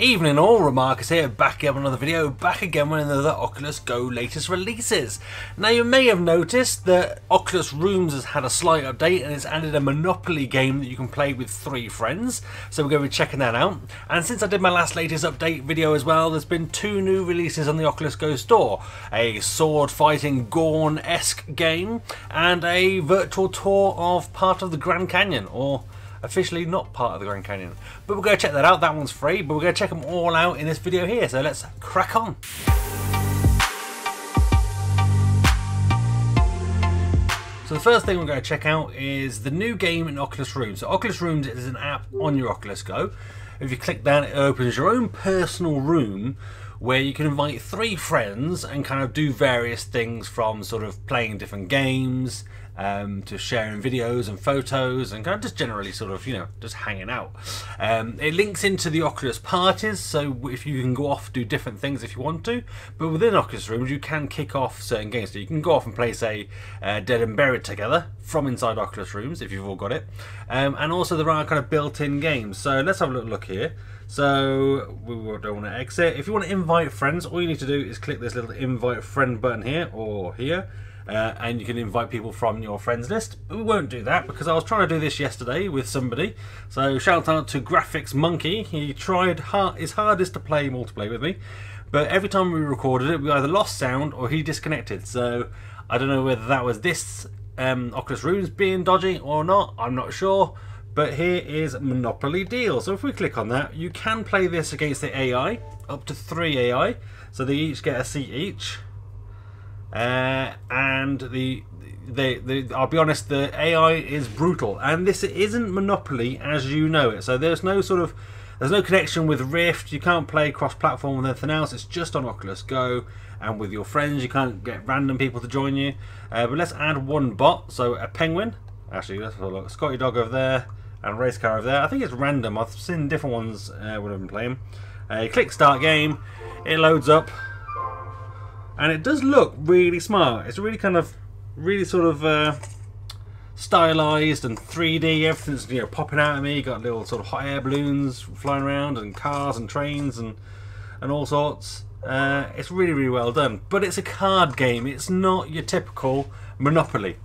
Evening all, Remarkers here, back again with another video, back again with another Oculus Go latest releases. Now you may have noticed that Oculus Rooms has had a slight update and it's added a Monopoly game that you can play with 3 friends, so we're going to be checking that out. And since I did my last latest update video as well, there's been 2 new releases on the Oculus Go store. A sword fighting Gorn-esque game and a virtual tour of part of the Grand Canyon, or officially not part of the Grand Canyon. But we're going to check that out. That one's free, but we're going to check them all out in this video here. So let's crack on. So the first thing we're going to check out is the new game in Oculus Rooms. So Oculus Rooms is an app on your Oculus Go. If you click that, it opens your own personal room where you can invite 3 friends and kind of do various things, from sort of playing different games to sharing videos and photos and kind of just generally sort of, you know, just hanging out. It links into the Oculus parties, so if you can go off, do different things if you want to, but within Oculus Rooms you can kick off certain games. So you can go off and play, say, Dead and Buried together from inside Oculus Rooms if you've all got it. And also there are kind of built-in games. So let's have a little look here. So we don't want to exit. If you want to invite friends, all you need to do is click this little invite friend button here or here. And you can invite people from your friends list. But we won't do that because I was trying to do this yesterday with somebody. So shout out to Graphics Monkey. He tried his hardest to play multiplayer with me, but every time we recorded it, we either lost sound or he disconnected. So I don't know whether that was this Oculus Rooms being dodgy or not. I'm not sure. But here is Monopoly Deal. So if we click on that, you can play this against the AI, up to 3 AI. So they each get a seat each. And I'll be honest, the AI is brutal, and this isn't Monopoly as you know it. So there's no connection with Rift. You can't play cross-platform with anything else. It's just on Oculus Go, and with your friends you can't get random people to join you. But let's add one bot. So a penguin. Actually, let's have a look. Scotty Dog over there and race car over there. I think it's random. I've seen different ones when I've been playing. You click start game. It loads up. And it does look really smart. It's really kind of, really sort of stylized and 3D. Everything's, you know, popping out at me. You got little sort of hot air balloons flying around, and cars and trains and all sorts. It's really, really well done. But it's a card game. It's not your typical Monopoly.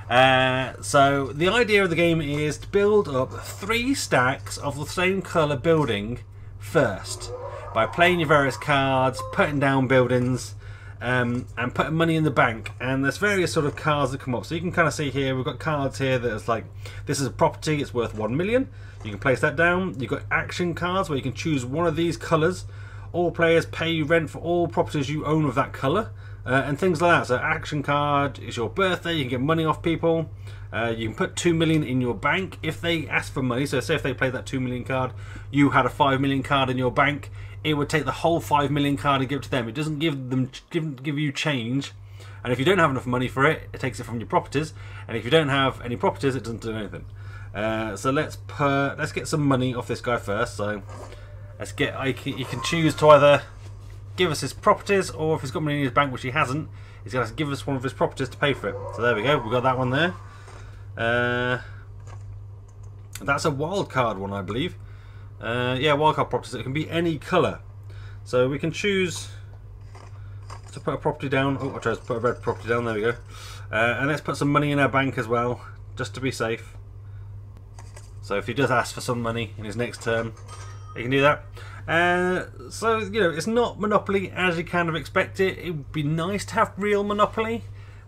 So the idea of the game is to build up 3 stacks of the same colour building first by playing your various cards, putting down buildings. And putting money in the bank, and there's various sort of cards that come up. So you can kind of see here, we've got cards here that's like, this is a property, it's worth 1 million. You can place that down. You've got action cards where you can choose one of these colours. All players pay you rent for all properties you own of that colour, and things like that. So action card is your birthday, you can get money off people. You can put 2 million in your bank if they ask for money. So say if they play that 2 million card, you had a 5 million card in your bank, it would take the whole 5 million card and give it to them. It doesn't give you change, and if you don't have enough money for it, it takes it from your properties, and if you don't have any properties, it doesn't do anything. So let's get some money off this guy first. So let's get. You can choose to either give us his properties, or if he's got money in his bank, which he hasn't, he's going to give us one of his properties to pay for it. So there we go. We've got that one there. That's a wild card one, I believe. Yeah, wildcard properties. It can be any colour, so we can choose to put a property down. Oh, I chose to put a red property down. There we go. And let's put some money in our bank as well, just to be safe. So if he does ask for some money in his next turn, he can do that. So you know, it's not Monopoly as you kind of expect it. It would be nice to have real Monopoly,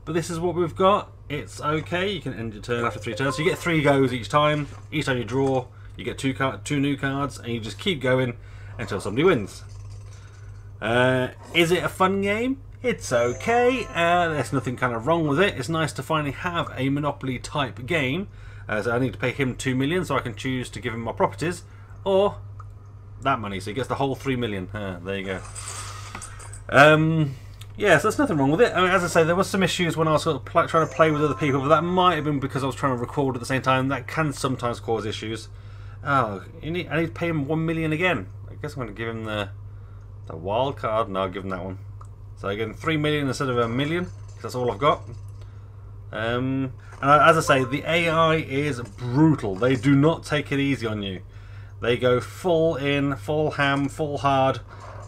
but this is what we've got. It's okay. You can end your turn after 3 turns. So you get 3 goes each time. Each time you draw, you get 2 new cards, and you just keep going until somebody wins. Is it a fun game? It's okay. There's nothing kind of wrong with it. It's nice to finally have a Monopoly type game. So I need to pay him 2 million, so I can choose to give him my properties, or that money, so he gets the whole 3 million. There you go. Yeah, so there's nothing wrong with it. I mean, as I say, there was some issues when I was sort of trying to play with other people, but that might have been because I was trying to record at the same time. That can sometimes cause issues. Oh, I need to pay him 1 million again. I guess I'm going to give him the wild card. No, I'll give him that one. So I give him 3 million instead of 1 million, because that's all I've got. And as I say, the AI is brutal. They do not take it easy on you. They go full in, full ham, full hard,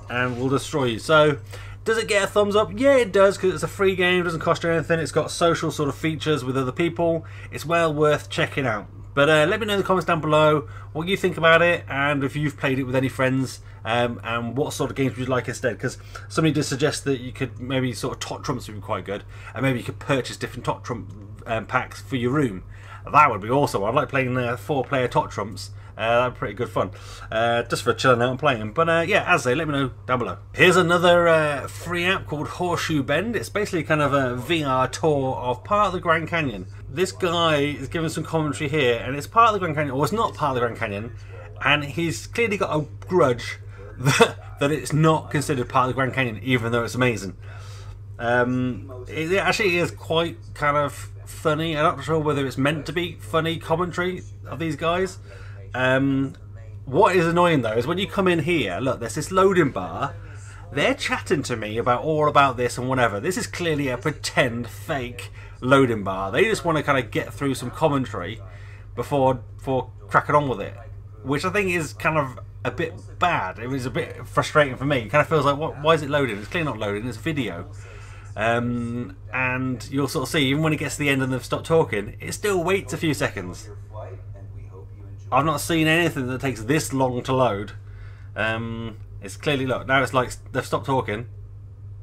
and will destroy you. So, does it get a thumbs up? Yeah, it does, because it's a free game, it doesn't cost you anything, it's got social sort of features with other people. It's well worth checking out. But let me know in the comments down below what you think about it, and if you've played it with any friends, and what sort of games would you like instead. Because somebody did suggest that you could maybe sort of tot trumps would be quite good, and maybe you could purchase different tot trump packs for your room. That would be awesome. I'd like playing 4-player tot trumps. That'd be pretty good fun, just for chilling out and playing. But yeah, as I say, let me know down below. Here's another free app called Horseshoe Bend. It's basically kind of a VR tour of part of the Grand Canyon. This guy is giving some commentary here, and it's part of the Grand Canyon, or it's not part of the Grand Canyon, and he's clearly got a grudge that it's not considered part of the Grand Canyon, even though it's amazing. It actually is quite kind of funny. I'm not sure whether it's meant to be funny commentary of these guys. What is annoying though is when you come in here, look, there's this loading bar. They're chatting to me all about this and whatever. This is clearly a pretend fake loading bar. They just want to kind of get through some commentary before cracking on with it, which I think is kind of a bit bad. It was a bit frustrating for me. It kind of feels like, why is it loading? It's clearly not loading, it's video. And you'll sort of see, even when it gets to the end and they've stopped talking, it still waits a few seconds. I've not seen anything that takes this long to load. It's clearly, look, now it's like they've stopped talking,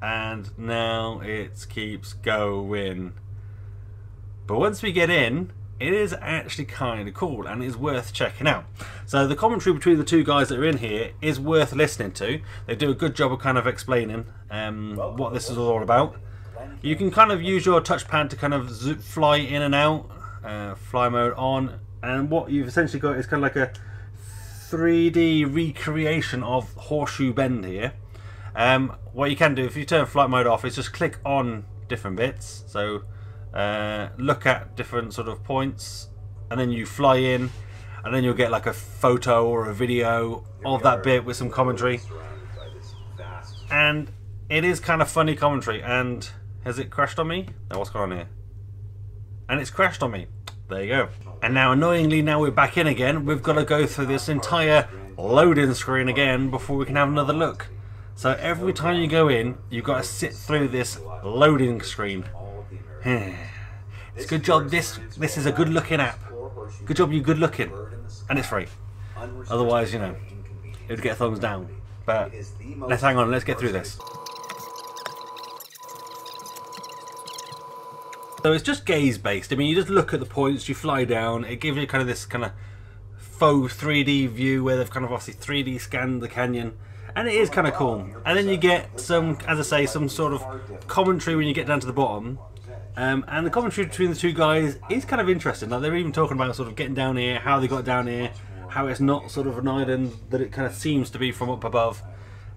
and now it keeps going. But once we get in, it is actually kind of cool, and it's worth checking out. So the commentary between the two guys that are in here is worth listening to. They do a good job of kind of explaining what this is all about. You can kind of use your touchpad to kind of fly in and out, fly mode on, and what you've essentially got is kind of like a 3D recreation of Horseshoe Bend here. What you can do, if you turn flight mode off, is just click on different bits. So look at different sort of points, and then you fly in, and then you'll get like a photo or a video of that bit with some commentary. And it is kind of funny commentary. And has it crashed on me? No, what's going on here? And it's crashed on me. There you go. And now, annoyingly, now we're back in again. We've got to go through this entire loading screen again before we can have another look. So every time you go in, you've got to sit through this loading screen. It's a good job. This is a good looking app. Good job, you good looking, and it's free. Otherwise, you know, it would get a thumbs down. But let's hang on. Let's get through this. So it's just gaze based. I mean, you just look at the points, you fly down, it gives you kind of this kind of faux 3D view where they've kind of obviously 3D scanned the canyon, and it is kind of cool. And then you get some, as I say, some sort of commentary when you get down to the bottom. And the commentary between the two guys is kind of interesting. Like, they're even talking about sort of getting down here, how they got down here, how it's not sort of an island that it kind of seems to be from up above.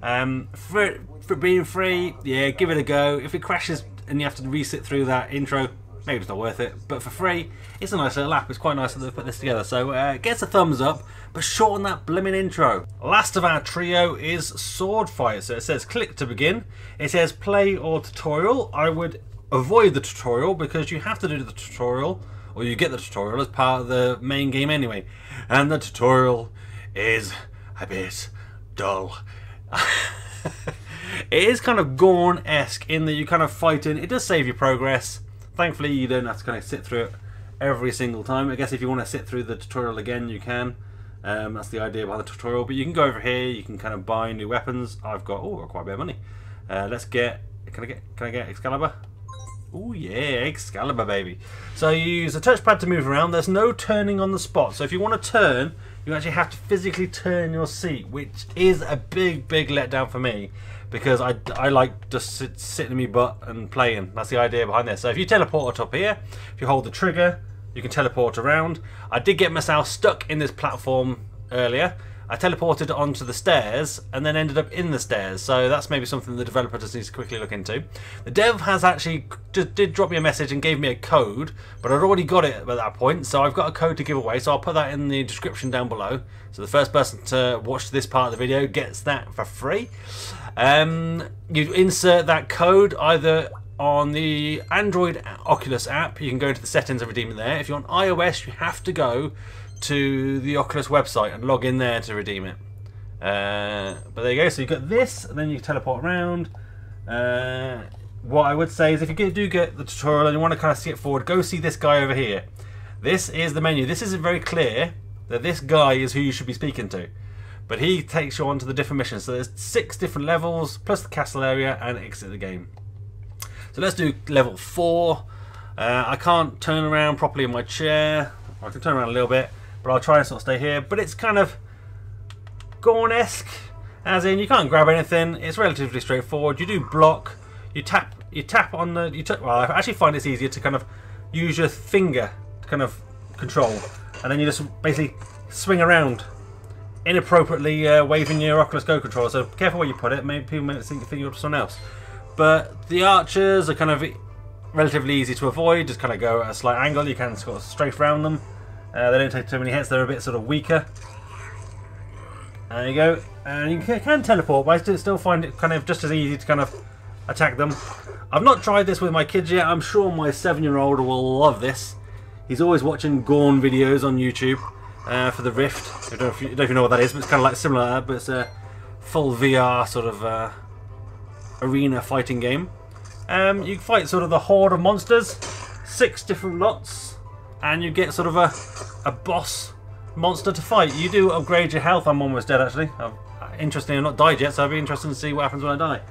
For it being free, yeah, give it a go. If it crashes and you have to resit through that intro, maybe it's not worth it. But for free, it's a nice little app. It's quite nice that they've put this together. So it gets a thumbs up, but shorten that blimmin' intro. Last of our trio is Sword Fight. So it says click to begin. It says play or tutorial. I would avoid the tutorial because you have to do the tutorial, or you get the tutorial as part of the main game anyway. And the tutorial is a bit dull. It is kind of Gorn-esque in that you kind of fight in. It does save your progress. Thankfully, you don't have to kind of sit through it every single time. I guess if you want to sit through the tutorial again, you can. That's the idea behind the tutorial. But you can go over here. You can kind of buy new weapons. I've got quite a bit of money. Let's get. Can I get Excalibur? Oh yeah, Excalibur, baby. So you use a touchpad to move around. There's no turning on the spot. So if you want to turn, you actually have to physically turn your seat, which is a big letdown for me, because I like just sitting in my butt and playing. That's the idea behind this. So if you teleport up here, if you hold the trigger, you can teleport around. I did get myself stuck in this platform earlier. I teleported onto the stairs and then ended up in the stairs. So that's maybe something the developer just needs to quickly look into. The dev has actually did drop me a message and gave me a code, but I'd already got it at that point. So I've got a code to give away. So I'll put that in the description down below. So the first person to watch this part of the video gets that for free. You insert that code either on the Android Oculus app. You can go into the settings and redeem it there. If you're on iOS, you have to go to the Oculus website and log in there to redeem it. But there you go. So you've got this, and then you teleport around. What I would say is, if you do get the tutorial and you want to kind of see it forward, go see this guy over here. This is the menu. This isn't very clear that this guy is who you should be speaking to, but he takes you on to the different missions. So there's 6 different levels plus the castle area and exit the game. So let's do level 4. I can't turn around properly in my chair. I can turn around a little bit, but I'll try and sort of stay here. But it's kind of Gorn-esque, as in you can't grab anything. It's relatively straightforward. You do block. You tap on the. Well, I actually find it's easier to kind of use your finger to kind of control, and then you just basically swing around, inappropriately waving your Oculus Go controller. So careful where you put it. Maybe people might think you're up to someone else. But the archers are kind of relatively easy to avoid. Just kind of go at a slight angle. You can sort of strafe around them. They don't take too many hits. They're a bit sort of weaker. There you go. And you can teleport, but I still find it kind of just as easy to kind of attack them. I've not tried this with my kids yet. I'm sure my 7-year-old will love this. He's always watching Gorn videos on YouTube for the Rift. I don't know if you know what that is, but it's kind of like similar to that, but it's a full VR sort of arena fighting game. You fight sort of the horde of monsters, 6 different lots, and you get sort of a boss monster to fight. You do upgrade your health. I'm almost dead actually. Interestingly, I've not died yet, so I'll be interested to see what happens when I die.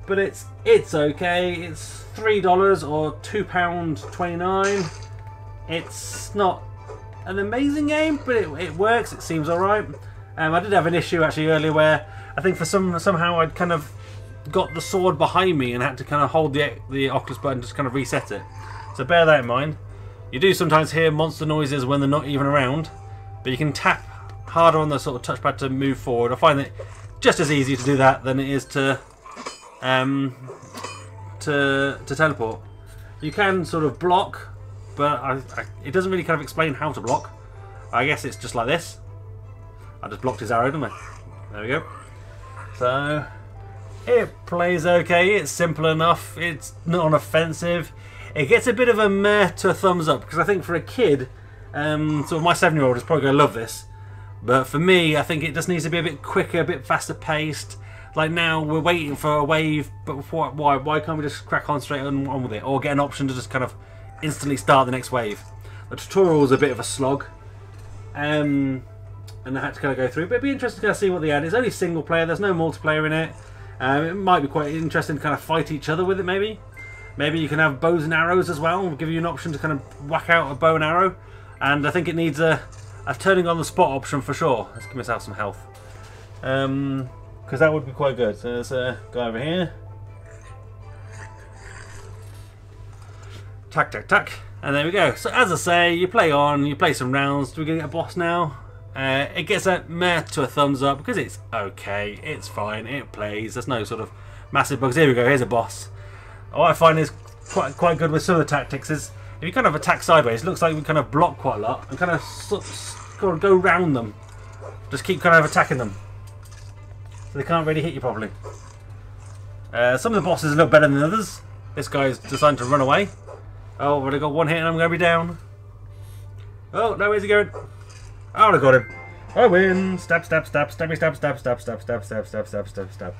But it's okay. It's $3 or £2.29. It's not an amazing game, but it works. It seems alright. I did have an issue actually earlier where I think for somehow I'd kind of got the sword behind me and had to kind of hold the Oculus button to kind of reset it. So bear that in mind. You do sometimes hear monster noises when they're not even around, but you can tap harder on the sort of touchpad to move forward. I find it just as easy to do that than it is to teleport. You can sort of block, but it doesn't really kind of explain how to block. I guess it's just like this. I just blocked his arrow, didn't I? There we go. So it plays okay. It's simple enough. It's not offensive. It gets a bit of a meh to a thumbs up, because I think for a kid, sort of my 7-year-old is probably going to love this. But for me, I think it just needs to be a bit quicker, a bit faster paced. Like now, we're waiting for a wave, but why can't we just crack on straight on with it? Or get an option to just kind of instantly start the next wave. The tutorial is a bit of a slog. And I had to kind of go through. But it'd be interesting to kind of see what they add. It's only single player, there's no multiplayer in it. It might be quite interesting to kind of fight each other with it, maybe. Maybe you can have bows and arrows as well. We'll give you an option to kind of whack out a bow and arrow. And I think it needs a turning on the spot option for sure. Let's give myself some health. Because that would be quite good. So there's a guy over here. Tack, tack, tack. And there we go. So as I say, you play on, you play some rounds. Do we get a boss now? It gets a meh to a thumbs up because it's okay. It's fine. It plays. There's no sort of massive bugs. Here we go. Here's a boss. What I find is quite good with some of the tactics is if you kind of attack sideways, it looks like we kind of block quite a lot and kind of go round them. Just keep kind of attacking them. So they can't really hit you properly. Some of the bosses are a little better than others. This guy's decided to run away. Oh, but I got one hit and I'm going to be down. Oh, no, where's he going? Oh, I got him. I win. Stab, stab, stab, stabby, stab, stab, stab, stab, stab, stab, stab, stab, stab, stab.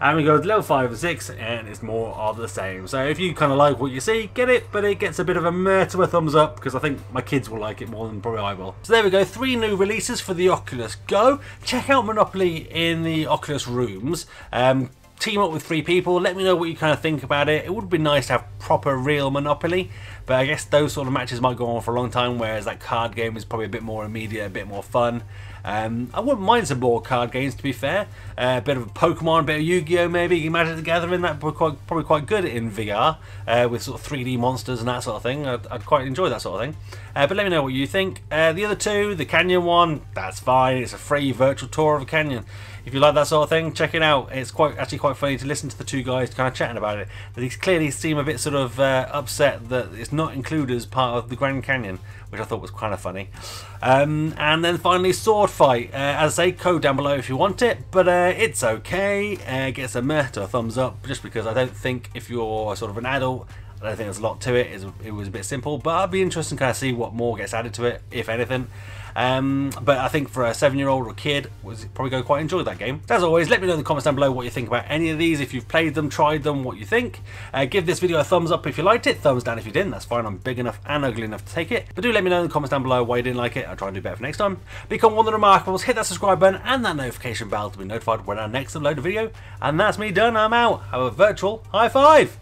And we go to level 5 and 6, and it's more of the same. So if you kind of like what you see, get it, but it gets a bit of a meh to a thumbs up, because I think my kids will like it more than probably I will. So there we go, 3 new releases for the Oculus Go. Check out Monopoly in the Oculus rooms. Team up with 3 people, let me know what you kind of think about it. It would be nice to have proper real Monopoly, but I guess those sort of matches might go on for a long time, whereas that card game is probably a bit more immediate, a bit more fun. I wouldn't mind some more card games, to be fair. A bit of Pokemon, a bit of Yu-Gi-Oh maybe, Magic the Gathering, that would be probably quite good in VR, with sort of 3D monsters and that sort of thing. I'd quite enjoy that sort of thing. But let me know what you think. The other 2, the Canyon one, that's fine. It's a free virtual tour of a canyon. If you like that sort of thing, check it out. It's actually quite funny to listen to the 2 guys kind of chatting about it. They clearly seem a bit sort of upset that it's not included as part of the Grand Canyon, which I thought was kind of funny. And then finally, Sword Fight. As I say, code down below if you want it, but it's okay. It gets a meh to a thumbs up, just because I don't think if you're sort of an adult, I don't think there's a lot to it. It was a bit simple, but I'd be interested to kind of see what more gets added to it, if anything. But I think for a 7-year-old or a kid, was probably going to quite enjoy that game. As always, let me know in the comments down below what you think about any of these. If you've played them, tried them, what you think. Give this video a thumbs up if you liked it, thumbs down if you didn't. That's fine. I'm big enough and ugly enough to take it. But do let me know in the comments down below why you didn't like it. I'll try and do better for next time. Become one of the remarkables. Hit that subscribe button and that notification bell to be notified when I next upload a video. And that's me done. I'm out. Have a virtual high five.